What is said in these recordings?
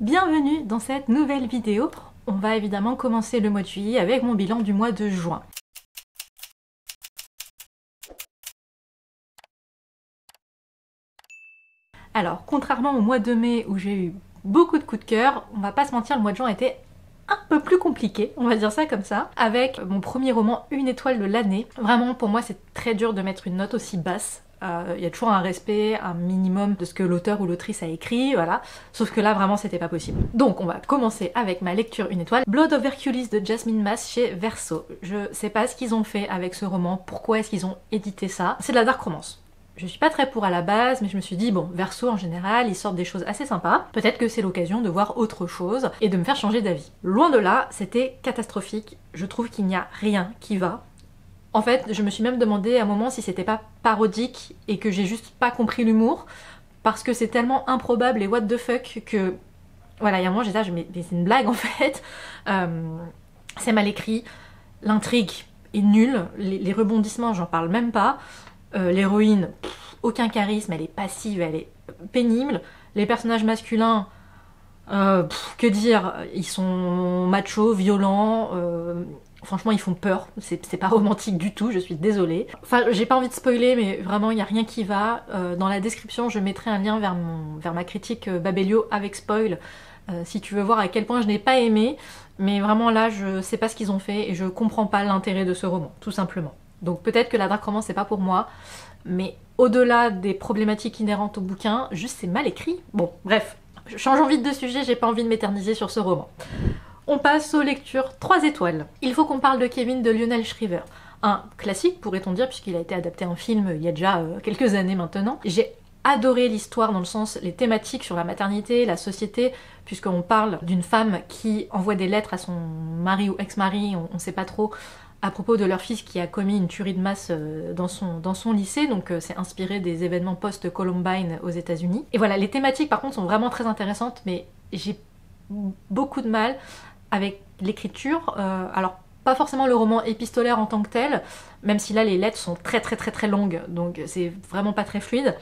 Bienvenue dans cette nouvelle vidéo. On va évidemment commencer le mois de juillet avec mon bilan du mois de juin. Alors, contrairement au mois de mai où j'ai eu beaucoup de coups de cœur, on va pas se mentir, le mois de juin était un peu plus compliqué, on va dire ça comme ça, avec mon premier roman 1 étoile de l'année. Vraiment, pour moi, c'est très dur de mettre une note aussi basse. Il y a toujours un respect, un minimum de ce que l'auteur ou l'autrice a écrit, voilà. Sauf que là, vraiment, c'était pas possible. Donc, on va commencer avec ma lecture 1 étoile. Blood of Hercules de Jasmine Maas chez Verso. Je sais pas ce qu'ils ont fait avec ce roman, pourquoi est-ce qu'ils ont édité ça. C'est de la dark romance. Je suis pas très pour à la base, mais je me suis dit, bon, Verso en général, ils sortent des choses assez sympas. Peut-être que c'est l'occasion de voir autre chose et de me faire changer d'avis. Loin de là, c'était catastrophique. Je trouve qu'il n'y a rien qui va. En fait, je me suis même demandé à un moment si c'était pas parodique et que j'ai juste pas compris l'humour, parce que c'est tellement improbable et what the fuck que... Voilà, il y a un moment j'ai dit, mais c'est une blague en fait. C'est mal écrit, l'intrigue est nulle, les rebondissements j'en parle même pas, l'héroïne, aucun charisme, elle est passive, elle est pénible, les personnages masculins, que dire, ils sont machos, violents... Franchement, ils font peur, c'est pas romantique du tout, je suis désolée. Enfin, j'ai pas envie de spoiler, mais vraiment, il n'y a rien qui va. Dans la description, je mettrai un lien vers ma critique Babelio avec spoil, si tu veux voir à quel point je n'ai pas aimé. Mais vraiment là, je sais pas ce qu'ils ont fait et je comprends pas l'intérêt de ce roman, tout simplement. Donc peut-être que la dark romance, c'est pas pour moi, mais au-delà des problématiques inhérentes au bouquin, juste c'est mal écrit. Bon, bref, je change vite de sujet, j'ai pas envie de m'éterniser sur ce roman. On passe aux lectures 3 étoiles. Il faut qu'on parle de Kevin de Lionel Shriver. Un classique, pourrait-on dire, puisqu'il a été adapté en film il y a déjà quelques années maintenant. J'ai adoré l'histoire dans le sens, les thématiques sur la maternité, la société, puisqu'on parle d'une femme qui envoie des lettres à son mari ou ex-mari, on sait pas trop, à propos de leur fils qui a commis une tuerie de masse dans son lycée, donc c'est inspiré des événements post-Columbine aux États-Unis. Et voilà, les thématiques par contre sont vraiment très intéressantes, mais j'ai beaucoup de mal avec l'écriture, alors pas forcément le roman épistolaire en tant que tel, même si là les lettres sont très longues, donc c'est vraiment pas très fluide,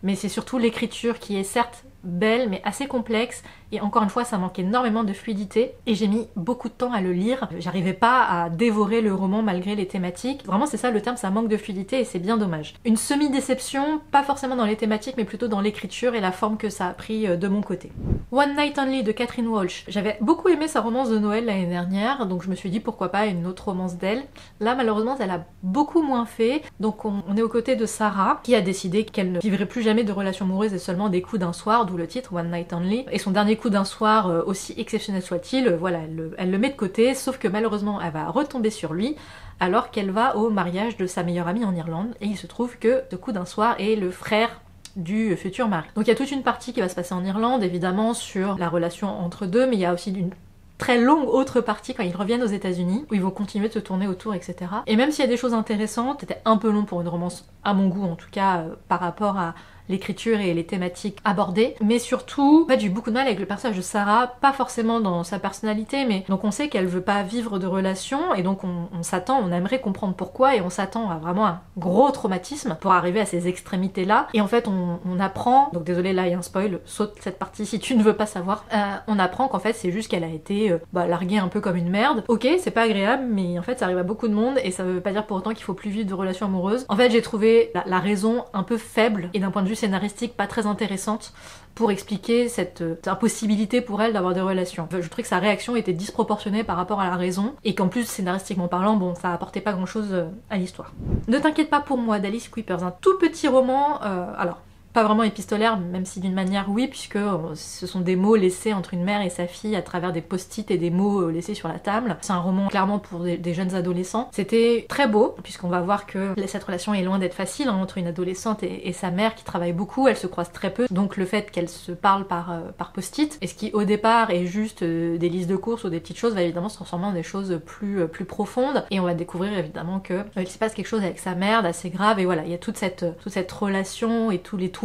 mais c'est surtout l'écriture qui est certes belle mais assez complexe, et encore une fois ça manque énormément de fluidité, et j'ai mis beaucoup de temps à le lire, j'arrivais pas à dévorer le roman malgré les thématiques, vraiment c'est ça le terme, ça manque de fluidité et c'est bien dommage. Une semi-déception, pas forcément dans les thématiques mais plutôt dans l'écriture et la forme que ça a pris de mon côté. One Night Only de Catherine Walsh, j'avais beaucoup aimé sa romance de Noël l'année dernière, donc je me suis dit pourquoi pas une autre romance d'elle. Là malheureusement elle a beaucoup moins fait, donc on est aux côtés de Sarah qui a décidé qu'elle ne vivrait plus jamais de relation amoureuse et seulement des coups d'un soir, d'où le titre One Night Only, et son dernier coup d'un soir, aussi exceptionnel soit-il, voilà, elle le met de côté, sauf que malheureusement elle va retomber sur lui alors qu'elle va au mariage de sa meilleure amie en Irlande, et il se trouve que ce coup d'un soir est le frère du futur mari. Donc il y a toute une partie qui va se passer en Irlande, évidemment, sur la relation entre deux, mais il y a aussi une très longue autre partie quand ils reviennent aux États-Unis, où ils vont continuer de se tourner autour, etc. Et même s'il y a des choses intéressantes, c'était un peu long pour une romance, à mon goût en tout cas, par rapport à l'écriture et les thématiques abordées, mais surtout, en fait, j'ai eu beaucoup de mal avec le personnage de Sarah, pas forcément dans sa personnalité, mais donc on sait qu'elle veut pas vivre de relation, et donc on s'attend, on aimerait comprendre pourquoi, et on s'attend à vraiment un gros traumatisme pour arriver à ces extrémités-là, et en fait on apprend, donc désolé là il y a un spoil, saute cette partie si tu ne veux pas savoir, on apprend qu'en fait c'est juste qu'elle a été larguée un peu comme une merde. Ok, c'est pas agréable, mais en fait ça arrive à beaucoup de monde, et ça veut pas dire pour autant qu'il faut plus vivre de relations amoureuses. En fait j'ai trouvé la raison un peu faible, et d'un point de vue scénaristique pas très intéressante pour expliquer cette impossibilité pour elle d'avoir des relations. Je trouvais que sa réaction était disproportionnée par rapport à la raison, et qu'en plus scénaristiquement parlant, bon, ça apportait pas grand chose à l'histoire. Ne t'inquiète pas pour moi d'Alice Quippers, un tout petit roman, alors pas vraiment épistolaire, même si d'une manière oui, puisque ce sont des mots laissés entre une mère et sa fille à travers des post-it et des mots laissés sur la table. C'est un roman clairement pour des jeunes adolescents. C'était très beau, puisqu'on va voir que cette relation est loin d'être facile, hein, entre une adolescente et sa mère qui travaille beaucoup, elles se croisent très peu, donc le fait qu'elles se parlent par post-it, et ce qui au départ est juste des listes de courses ou des petites choses, va évidemment se transformer en des choses plus profondes, et on va découvrir évidemment que il se passe quelque chose avec sa mère d'assez grave, et voilà, il y a toute cette relation et tous les tourments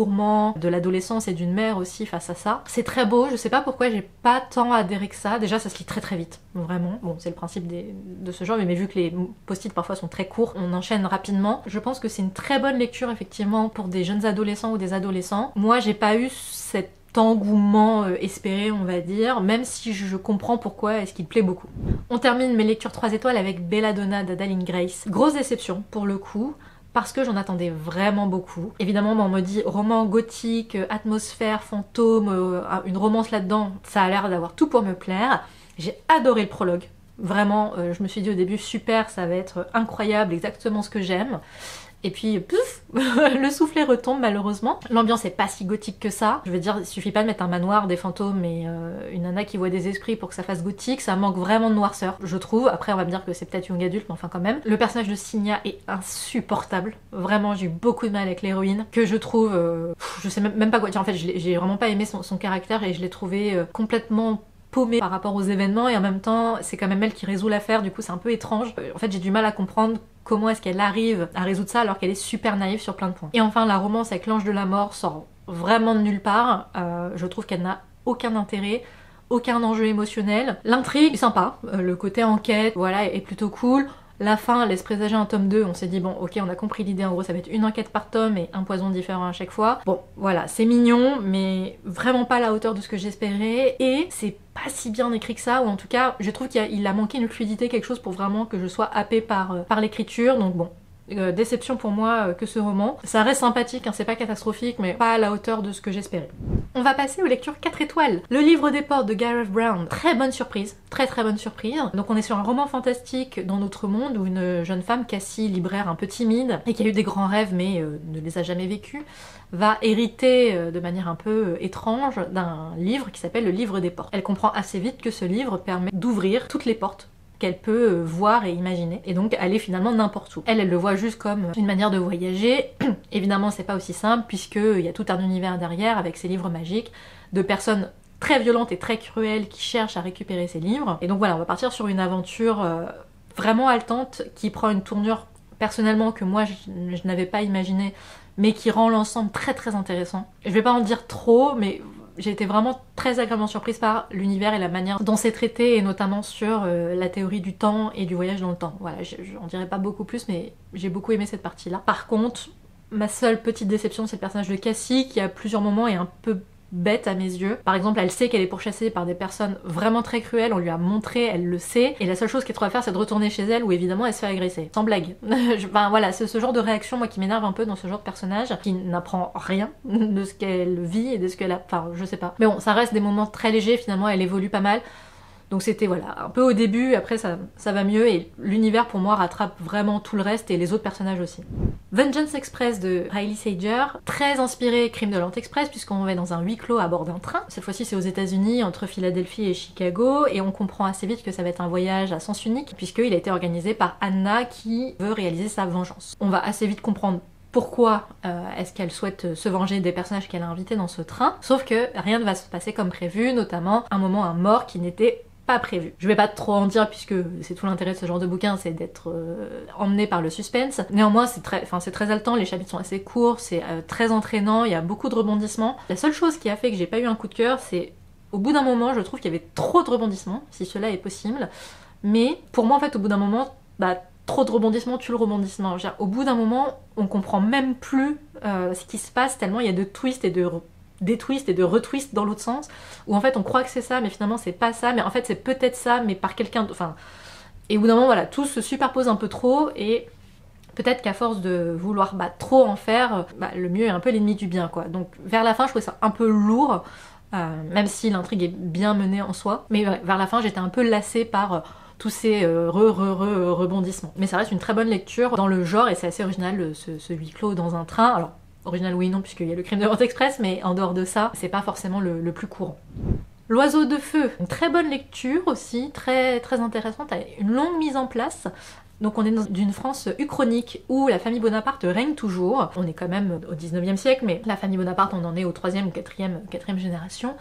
de l'adolescence et d'une mère aussi face à ça. C'est très beau, je sais pas pourquoi j'ai pas tant adhéré que ça. Déjà ça se lit très vite, vraiment. Bon, c'est le principe de ce genre, mais vu que les post-it parfois sont très courts, on enchaîne rapidement. Je pense que c'est une très bonne lecture effectivement pour des jeunes adolescents ou des adolescents. Moi j'ai pas eu cette engouement espéré, on va dire, même si je comprends pourquoi est-ce qu'il plaît beaucoup. On termine mes lectures 3 étoiles avec Belladonna d'Adalyn Grace. Grosse déception pour le coup, parce que j'en attendais vraiment beaucoup. Évidemment, on me dit roman gothique, atmosphère, fantôme, une romance là-dedans, ça a l'air d'avoir tout pour me plaire. J'ai adoré le prologue. Vraiment, je me suis dit au début, super, ça va être incroyable, exactement ce que j'aime. Et puis, pouf, le soufflet retombe malheureusement. L'ambiance est pas si gothique que ça. Je veux dire, il suffit pas de mettre un manoir, des fantômes et une nana qui voit des esprits pour que ça fasse gothique. Ça manque vraiment de noirceur, je trouve. Après, on va me dire que c'est peut-être young adulte, mais enfin quand même. Le personnage de Signa est insupportable. Vraiment, j'ai eu beaucoup de mal avec l'héroïne, que je trouve... je sais même pas quoi dire. En fait, j'ai vraiment pas aimé son caractère et je l'ai trouvé complètement paumée par rapport aux événements, et en même temps c'est quand même elle qui résout l'affaire, du coup c'est un peu étrange. En fait j'ai du mal à comprendre comment est-ce qu'elle arrive à résoudre ça alors qu'elle est super naïve sur plein de points. Et enfin la romance avec l'ange de la mort sort vraiment de nulle part. Je trouve qu'elle n'a aucun intérêt, aucun enjeu émotionnel. L'intrigue est sympa, le côté enquête voilà est plutôt cool. La fin laisse présager un tome 2, on s'est dit bon ok on a compris l'idée, en gros ça va être une enquête par tome et un poison différent à chaque fois. Bon voilà, c'est mignon mais vraiment pas à la hauteur de ce que j'espérais, et c'est pas si bien écrit que ça, ou en tout cas je trouve qu'il a manqué une fluidité, quelque chose pour vraiment que je sois happée par l'écriture, donc bon. Déception pour moi que ce roman. Ça reste sympathique, hein, c'est pas catastrophique, mais pas à la hauteur de ce que j'espérais. On va passer aux lectures 4 étoiles. Le livre des portes de Gareth Brown. Très bonne surprise, très bonne surprise. Donc on est sur un roman fantastique dans notre monde où une jeune femme, Cassie, libraire un peu timide, et qui a eu des grands rêves mais ne les a jamais vécus, va hériter de manière un peu étrange d'un livre qui s'appelle le livre des portes. Elle comprend assez vite que ce livre permet d'ouvrir toutes les portes qu'elle peut voir et imaginer, et donc aller finalement n'importe où. Elle le voit juste comme une manière de voyager. Évidemment c'est pas aussi simple puisqu'il y a tout un univers derrière avec ces livres magiques, de personnes très violentes et très cruelles qui cherchent à récupérer ces livres. Et donc voilà, on va partir sur une aventure vraiment haletante qui prend une tournure personnellement que moi je n'avais pas imaginé, mais qui rend l'ensemble très intéressant. Je vais pas en dire trop, mais j'ai été vraiment très agréablement surprise par l'univers et la manière dont c'est traité, et notamment sur la théorie du temps et du voyage dans le temps. Voilà, j'en dirai pas beaucoup plus, mais j'ai beaucoup aimé cette partie-là. Par contre, ma seule petite déception, c'est le personnage de Cassie, qui à plusieurs moments est un peu bête à mes yeux. Par exemple, elle sait qu'elle est pourchassée par des personnes vraiment très cruelles, on lui a montré, elle le sait, et la seule chose qu'elle trouve à faire c'est de retourner chez elle où évidemment elle se fait agresser. Sans blague. Enfin voilà, c'est ce genre de réaction moi qui m'énerve un peu dans ce genre de personnage, qui n'apprend rien de ce qu'elle vit et de ce qu'elle a... Enfin, je sais pas. Mais bon, ça reste des moments très légers, finalement elle évolue pas mal. Donc c'était voilà, un peu au début, après ça va mieux, et l'univers pour moi rattrape vraiment tout le reste et les autres personnages aussi. Vengeance Express de Riley Sager, très inspiré Crime de l'Orient Express puisqu'on va dans un huis clos à bord d'un train. Cette fois-ci c'est aux États-Unis, entre Philadelphie et Chicago, et on comprend assez vite que ça va être un voyage à sens unique puisqu'il a été organisé par Anna qui veut réaliser sa vengeance. On va assez vite comprendre pourquoi est-ce qu'elle souhaite se venger des personnages qu'elle a invités dans ce train, sauf que rien ne va se passer comme prévu, notamment un mort qui n'était pas prévu. Je vais pas trop en dire puisque c'est tout l'intérêt de ce genre de bouquin, c'est d'être emmené par le suspense. Néanmoins c'est très haletant, les chapitres sont assez courts, c'est très entraînant, il y a beaucoup de rebondissements. La seule chose qui a fait que j'ai pas eu un coup de cœur, c'est au bout d'un moment je trouve qu'il y avait trop de rebondissements, si cela est possible. Mais pour moi en fait au bout d'un moment, trop de rebondissements tue le rebondissement. Au bout d'un moment on comprend même plus ce qui se passe tellement il y a de twists et des twists et de retwists dans l'autre sens, où en fait on croit que c'est ça mais finalement c'est pas ça, mais en fait c'est peut-être ça mais par quelqu'un d'autre. Enfin, et au bout d'un moment voilà, tout se superpose un peu trop, et peut-être qu'à force de vouloir trop en faire, le mieux est un peu l'ennemi du bien quoi. Donc vers la fin je trouvais ça un peu lourd, même si l'intrigue est bien menée en soi, mais vers la fin j'étais un peu lassée par tous ces rebondissements. Mais ça reste une très bonne lecture dans le genre, et c'est assez original ce huis clos dans un train. Alors original oui non puisqu'il y a le Crime de l'Orient Express, mais en dehors de ça c'est pas forcément le plus courant. L'Oiseau de Feu, une très bonne lecture aussi, très intéressante, avec une longue mise en place. Donc on est dans une France uchronique où la famille Bonaparte règne toujours. On est quand même au 19e siècle, mais la famille Bonaparte on en est au 3e ou 4e génération.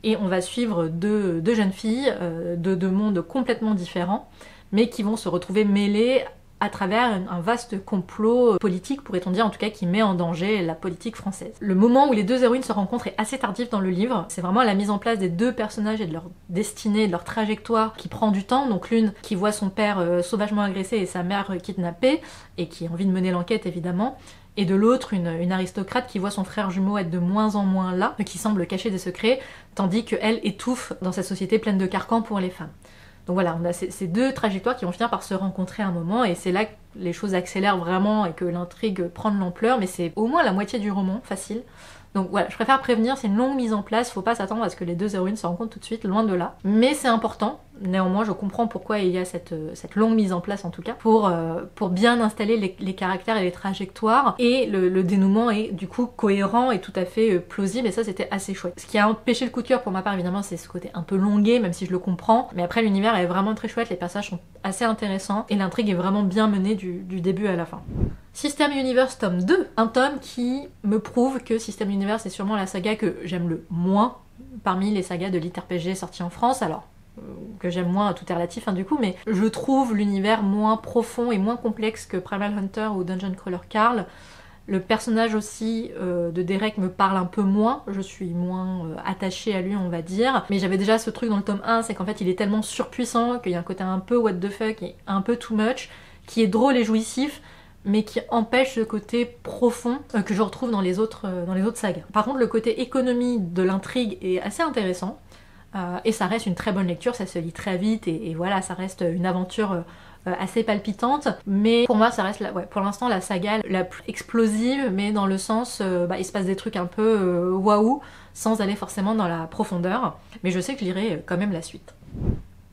Et on va suivre deux jeunes filles de deux mondes complètement différents, mais qui vont se retrouver mêlées à travers un vaste complot politique, pourrait-on dire, en tout cas qui met en danger la politique française. Le moment où les deux héroïnes se rencontrent est assez tardif dans le livre, c'est vraiment la mise en place des deux personnages et de leur destinée, de leur trajectoire qui prend du temps. Donc l'une qui voit son père sauvagement agressé et sa mère kidnappée, et qui a envie de mener l'enquête évidemment, et de l'autre une aristocrate qui voit son frère jumeau être de moins en moins là, qui semble cacher des secrets, tandis qu'elle étouffe dans cette société pleine de carcans pour les femmes. Donc voilà, on a ces deux trajectoires qui vont finir par se rencontrer à un moment, et c'est là que les choses accélèrent vraiment et que l'intrigue prend de l'ampleur, mais c'est au moins la moitié du roman, facile. Donc voilà, je préfère prévenir, c'est une longue mise en place, faut pas s'attendre à ce que les deux héroïnes se rencontrent tout de suite, loin de là. Mais c'est important, néanmoins je comprends pourquoi il y a cette longue mise en place en tout cas, pour bien installer les caractères et les trajectoires, et le dénouement est du coup cohérent et tout à fait plausible, et ça c'était assez chouette. Ce qui a empêché le coup de cœur pour ma part évidemment, c'est ce côté un peu longué, même si je le comprends, mais après l'univers est vraiment très chouette, les personnages sont assez intéressants, et l'intrigue est vraiment bien menée du début à la fin. System Universe tome 2, un tome qui me prouve que System Universe est sûrement la saga que j'aime le moins parmi les sagas de lit RPG sorties en France, alors que j'aime moins, tout est relatif du coup, mais je trouve l'univers moins profond et moins complexe que Primal Hunter ou Dungeon Crawler Carl. Le personnage aussi de Derek me parle un peu moins, je suis moins attachée à lui on va dire, mais j'avais déjà ce truc dans le tome 1, c'est qu'en fait il est tellement surpuissant qu'il y a un côté un peu what the fuck et un peu too much, qui est drôle et jouissif, mais qui empêche le côté profond que je retrouve dans les autres sagas. Par contre, le côté économie de l'intrigue est assez intéressant, et ça reste une très bonne lecture, ça se lit très vite, et voilà, ça reste une aventure assez palpitante, mais pour moi ça reste pour l'instant la saga la plus explosive, mais dans le sens il se passe des trucs un peu waouh, sans aller forcément dans la profondeur, mais je sais que je lirai quand même la suite.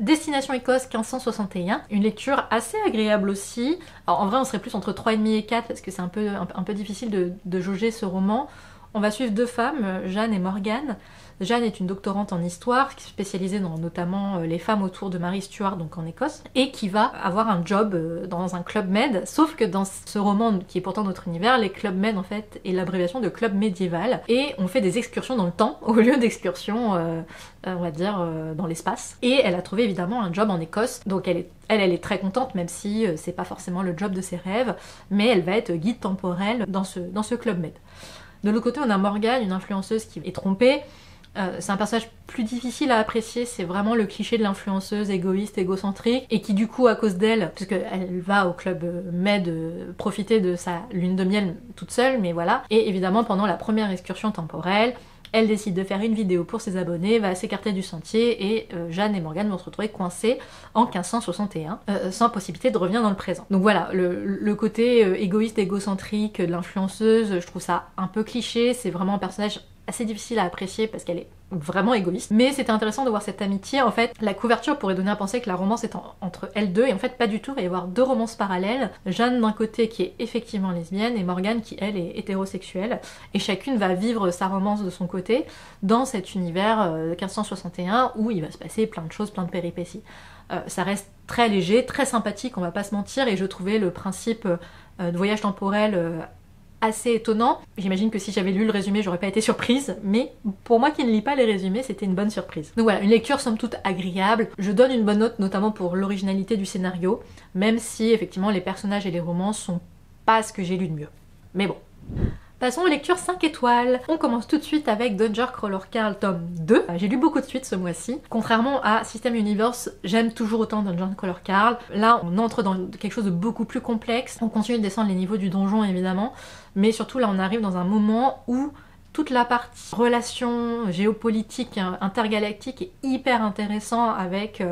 Destination Écosse 1561, une lecture assez agréable aussi. Alors en vrai on serait plus entre 3,5 et 4 parce que c'est un peu difficile de jauger ce roman. On va suivre deux femmes, Jeanne et Morgane. Jeanne est une doctorante en histoire, qui est spécialisée dans notamment les femmes autour de Mary Stuart, donc en Écosse, et qui va avoir un job dans un club med, sauf que dans ce roman, qui est pourtant notre univers, les clubs med en fait est l'abréviation de club médiéval, et on fait des excursions dans le temps, au lieu d'excursions, on va dire, dans l'espace. Et elle a trouvé évidemment un job en Écosse, donc elle est très contente, même si c'est pas forcément le job de ses rêves, mais elle va être guide temporelle dans ce club med. De l'autre côté, on a Morgane, une influenceuse qui est trompée. C'est un personnage plus difficile à apprécier, c'est vraiment le cliché de l'influenceuse égoïste, égocentrique, et qui du coup, à cause d'elle, puisqu'elle va au club med profiter de sa lune de miel toute seule, mais voilà, et évidemment pendant la première excursion temporelle, elle décide de faire une vidéo pour ses abonnés, va s'écarter du sentier, et Jeanne et Morgane vont se retrouver coincées en 1561, sans possibilité de revenir dans le présent. Donc voilà, le côté égoïste, égocentrique de l'influenceuse, je trouve ça un peu cliché, c'est vraiment un personnage assez difficile à apprécier parce qu'elle est vraiment égoïste. Mais c'était intéressant de voir cette amitié. En fait, la couverture pourrait donner à penser que la romance est entre elles deux, et en fait pas du tout, il va y avoir deux romances parallèles. Jeanne d'un côté qui est effectivement lesbienne, et Morgane qui elle est hétérosexuelle, et chacune va vivre sa romance de son côté dans cet univers 1561 où il va se passer plein de choses, plein de péripéties. Ça reste très léger, très sympathique, on va pas se mentir, et je trouvais le principe de voyage temporel assez étonnant. J'imagine que si j'avais lu le résumé, j'aurais pas été surprise, mais pour moi qui ne lis pas les résumés, c'était une bonne surprise. Donc voilà, une lecture somme toute agréable. Je donne une bonne note notamment pour l'originalité du scénario, même si effectivement les personnages et les romans sont pas ce que j'ai lu de mieux. Mais bon. Passons aux lectures 5 étoiles. On commence tout de suite avec Dungeon Crawler Carl tome 2. J'ai lu beaucoup de suites ce mois-ci. Contrairement à System Universe, j'aime toujours autant Dungeon Crawler Carl. Là, on entre dans quelque chose de beaucoup plus complexe. On continue de descendre les niveaux du donjon évidemment, mais surtout là on arrive dans un moment où toute la partie relations géopolitiques intergalactiques est hyper intéressant, avec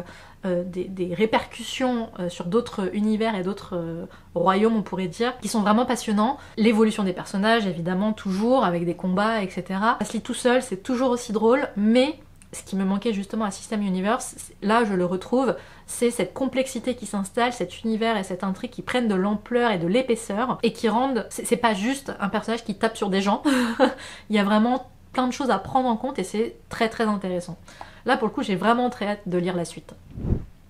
des répercussions sur d'autres univers et d'autres royaumes on pourrait dire, qui sont vraiment passionnants. L'évolution des personnages évidemment toujours, avec des combats etc. Ça se lit tout seul, c'est toujours aussi drôle, mais ce qui me manquait justement à System Universe, là je le retrouve, c'est cette complexité qui s'installe, cet univers et cette intrigue qui prennent de l'ampleur et de l'épaisseur, et qui rendent... C'est pas juste un personnage qui tape sur des gens, il y a vraiment plein de choses à prendre en compte et c'est très très intéressant. Là pour le coup j'ai vraiment très hâte de lire la suite.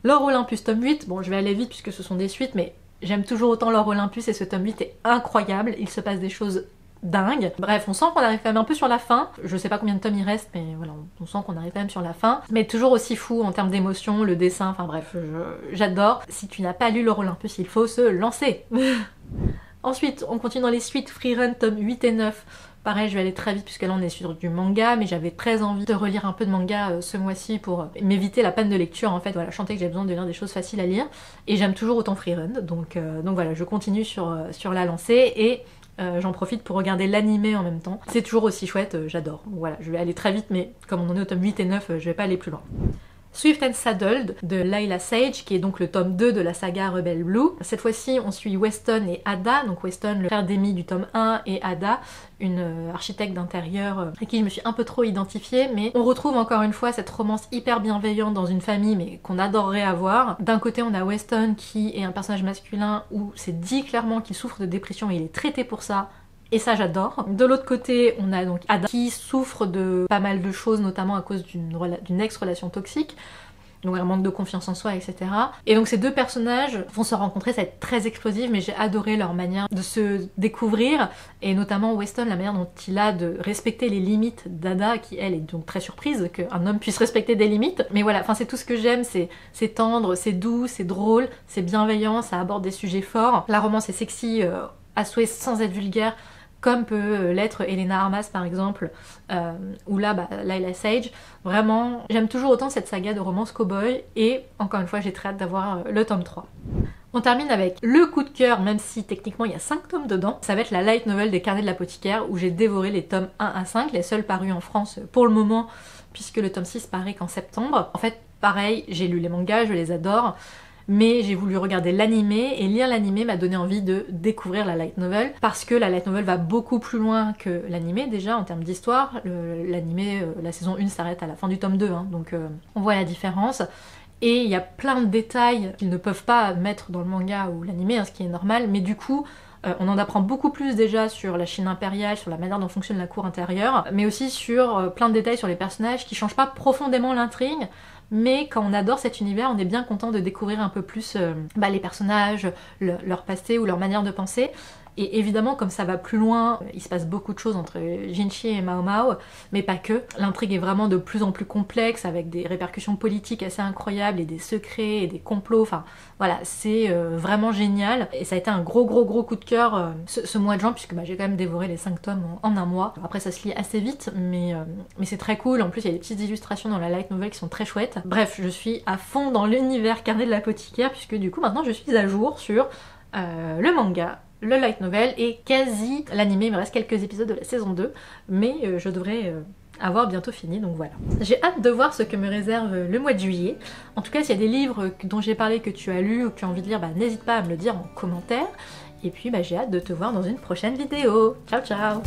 L'Or Olympus tome 8, bon je vais aller vite puisque ce sont des suites, mais j'aime toujours autant l'Or Olympus et ce tome 8 est incroyable, il se passe des choses dingue. Bref, on sent qu'on arrive quand même un peu sur la fin. Je sais pas combien de tomes il reste, mais voilà, on sent qu'on arrive quand même sur la fin. Mais toujours aussi fou en termes d'émotion, le dessin, enfin bref, j'adore. Si tu n'as pas lu l'Or Olympus, il faut se lancer. Ensuite, on continue dans les suites. Freerun tome 8 et 9. Pareil, je vais aller très vite puisque là on est sur du manga, mais j'avais très envie de relire un peu de manga ce mois-ci pour m'éviter la panne de lecture. En fait, voilà, je sentais que j'avais besoin de lire des choses faciles à lire, et j'aime toujours autant Freerun, donc voilà, je continue sur la lancée, et j'en profite pour regarder l'animé en même temps. C'est toujours aussi chouette, j'adore. Voilà, je vais aller très vite, mais comme on en est au tome 8 et 9, je vais pas aller plus loin. Swift and Saddled de Layla Sage, qui est donc le tome 2 de la saga Rebel Blue. Cette fois-ci, on suit Weston et Ada, donc Weston, le frère d'Amy du tome 1, et Ada, une architecte d'intérieur à qui je me suis un peu trop identifiée, mais on retrouve encore une fois cette romance hyper bienveillante dans une famille, mais qu'on adorerait avoir. D'un côté, on a Weston qui est un personnage masculin où c'est dit clairement qu'il souffre de dépression et il est traité pour ça. Et ça j'adore. De l'autre côté, on a donc Ada qui souffre de pas mal de choses, notamment à cause d'une ex-relation toxique, donc un manque de confiance en soi, etc. Et donc ces deux personnages vont se rencontrer, ça va être très explosif, mais j'ai adoré leur manière de se découvrir, et notamment Weston, la manière dont il a de respecter les limites d'Ada, qui elle est donc très surprise qu'un homme puisse respecter des limites. Mais voilà, enfin c'est tout ce que j'aime, c'est tendre, c'est doux, c'est drôle, c'est bienveillant, ça aborde des sujets forts. La romance est sexy à souhait sans être vulgaire, comme peut l'être Elena Armas par exemple, ou là Layla Sage. Vraiment, j'aime toujours autant cette saga de romance cow-boy, et encore une fois j'ai très hâte d'avoir le tome 3. On termine avec le coup de cœur, même si techniquement il y a 5 tomes dedans. Ça va être la light novel des Carnets de l'apothicaire, où j'ai dévoré les tomes 1 à 5, les seuls parus en France pour le moment, puisque le tome 6 paraît qu'en septembre. En fait, pareil, j'ai lu les mangas, je les adore, mais j'ai voulu regarder l'animé, et lire l'animé m'a donné envie de découvrir la light novel, parce que la light novel va beaucoup plus loin que l'animé déjà en termes d'histoire. L'animé, la saison 1 s'arrête à la fin du tome 2, hein, donc on voit la différence. Et il y a plein de détails qu'ils ne peuvent pas mettre dans le manga ou l'animé, hein, ce qui est normal, mais du coup on en apprend beaucoup plus déjà sur la Chine impériale, sur la manière dont fonctionne la cour intérieure, mais aussi sur plein de détails sur les personnages qui changent pas profondément l'intrigue. Mais quand on adore cet univers, on est bien content de découvrir un peu plus les personnages, leur passé ou leur manière de penser. Et évidemment, comme ça va plus loin, il se passe beaucoup de choses entre Jinchi et Mao Mao, mais pas que. L'intrigue est vraiment de plus en plus complexe, avec des répercussions politiques assez incroyables, et des secrets, et des complots, enfin voilà, c'est vraiment génial. Et ça a été un gros coup de cœur ce mois de juin, puisque j'ai quand même dévoré les 5 tomes en un mois. Après ça se lit assez vite, mais c'est très cool. En plus il y a des petites illustrations dans la light novel qui sont très chouettes. Bref, je suis à fond dans l'univers Carnet de l'apothicaire, puisque du coup maintenant je suis à jour sur le manga, le light novel et quasi l'animé. Il me reste quelques épisodes de la saison 2, mais je devrais avoir bientôt fini, donc voilà. J'ai hâte de voir ce que me réserve le mois de juillet. En tout cas, s'il y a des livres dont j'ai parlé que tu as lu ou que tu as envie de lire, n'hésite pas à me le dire en commentaire. Et puis j'ai hâte de te voir dans une prochaine vidéo. Ciao ciao!